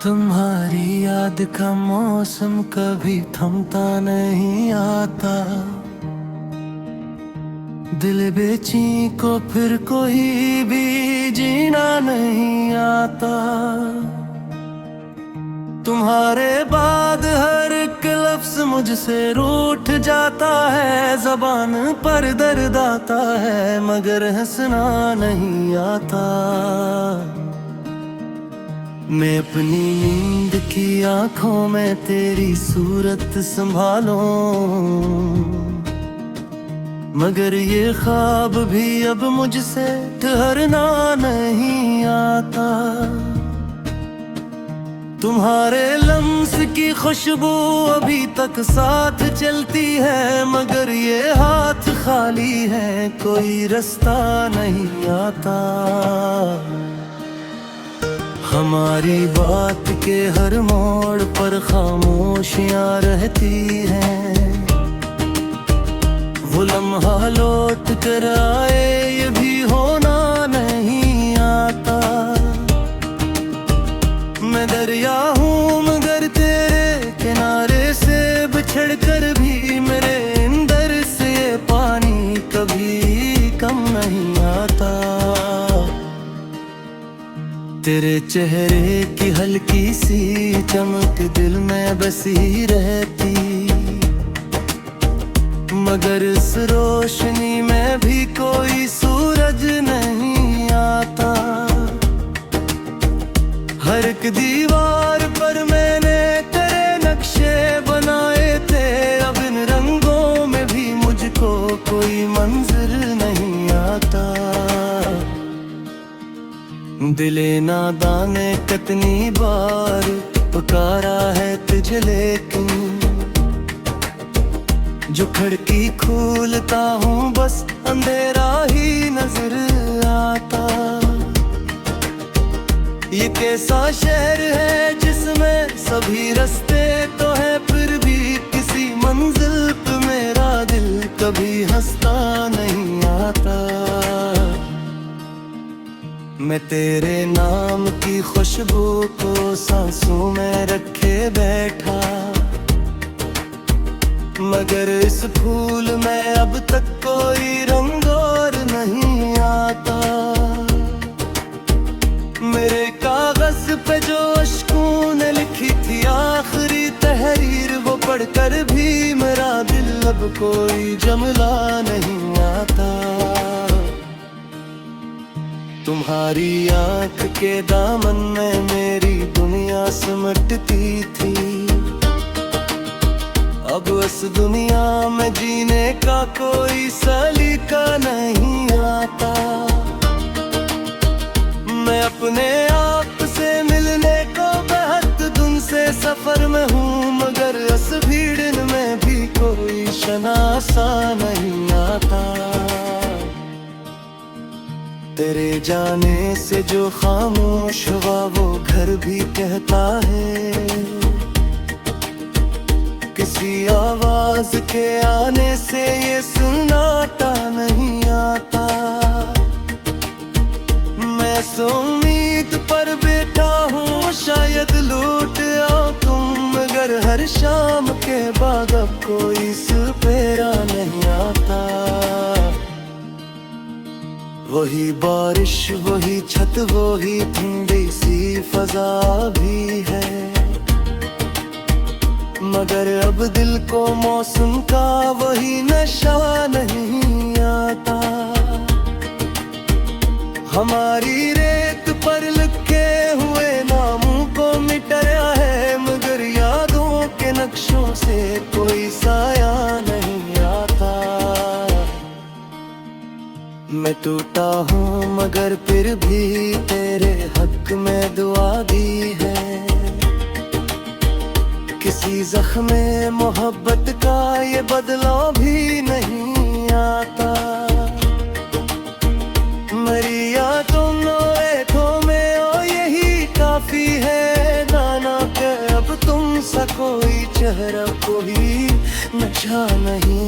तुम्हारी याद का मौसम कभी थमता नहीं आता। दिल बेची को फिर कोई भी जीना नहीं आता। तुम्हारे बाद हर एक लफ्ज मुझसे रूठ जाता है। ज़बान पर दर्द आता है मगर हंसना नहीं आता। मैं अपनी नींद की आंखों में तेरी सूरत संभालूं, मगर ये ख्वाब भी अब मुझसे ठहरना नहीं आता। तुम्हारे लम्स की खुशबू अभी तक साथ चलती है, मगर ये हाथ खाली है, कोई रास्ता नहीं आता। हमारी बात के हर मोड़ पर खामोशियां रहती हैं। वो लम्हा लौट कर आए ये भी होना नहीं आता। मैं दरिया हूँ मगर तेरे किनारे से बिछड़ कर भी मेरे अंदर से पानी कभी कम नहीं आता। तेरे चेहरे की हल्की सी चमक दिल में बसी रहती, मगर इस रोशनी में भी कोई सूरज नहीं आता। हर एक दीवार पर मैंने तेरे नक्शे बनाए थे, अब इन रंगों में भी मुझको कोई मंजर नहीं आता। दिले नादान ने कितनी बार पुकारा है तुझे, लेकिन जो खिड़की खोलता हूँ बस अंधेरा ही नजर आता। ये कैसा शहर है जिसमें सभी रास्ते तो है, फिर भी किसी मंजिल पे मेरा दिल कभी हंसता नहीं आता। मैं तेरे नाम की खुशबू को सांसों में रखे बैठा, मगर इस फूल में अब तक कोई रंग और नहीं आता। मेरे कागज पे जो अश्कों ने लिखी थी आखिरी तहरीर, वो पढ़कर भी मेरा दिल अब कोई जमला नहीं आता। तुम्हारी आंख के दामन में मेरी दुनिया सिमटती थी, अब उस दुनिया में जीने का कोई सलीका नहीं आता। मैं अपने आप से मिलने को बेहद दुन से सफर में हूँ, मगर इस भीड़ में भी कोई शनासा नहीं आता। तेरे जाने से जो खामोश हुआ वो घर भी कहता है, किसी आवाज के आने से ये सुनाता नहीं आता। मैं सो उम्मीद पर बैठा हूँ शायद लौट आओ तुम, मगर हर शाम के बाद अब कोई सवेरा नहीं आता। वही बारिश वही छत वही ठंडी सी फजा भी है, मगर अब दिल को मौसम का वही नशा नहीं आता। हमारी रेत पर लिखे हुए नामों को मिटाया है, मगर यादों के नक्शों से कोई साया नहीं आता। मैं टूटा हूँ मगर फिर भी तेरे हक में दुआ दी है। किसी ज़ख्म मोहब्बत का ये बदला भी नहीं आता। मरी यादों में ओ यही काफी है, नाना के अब तुम सा कोई चेहरा कोई नशा नहीं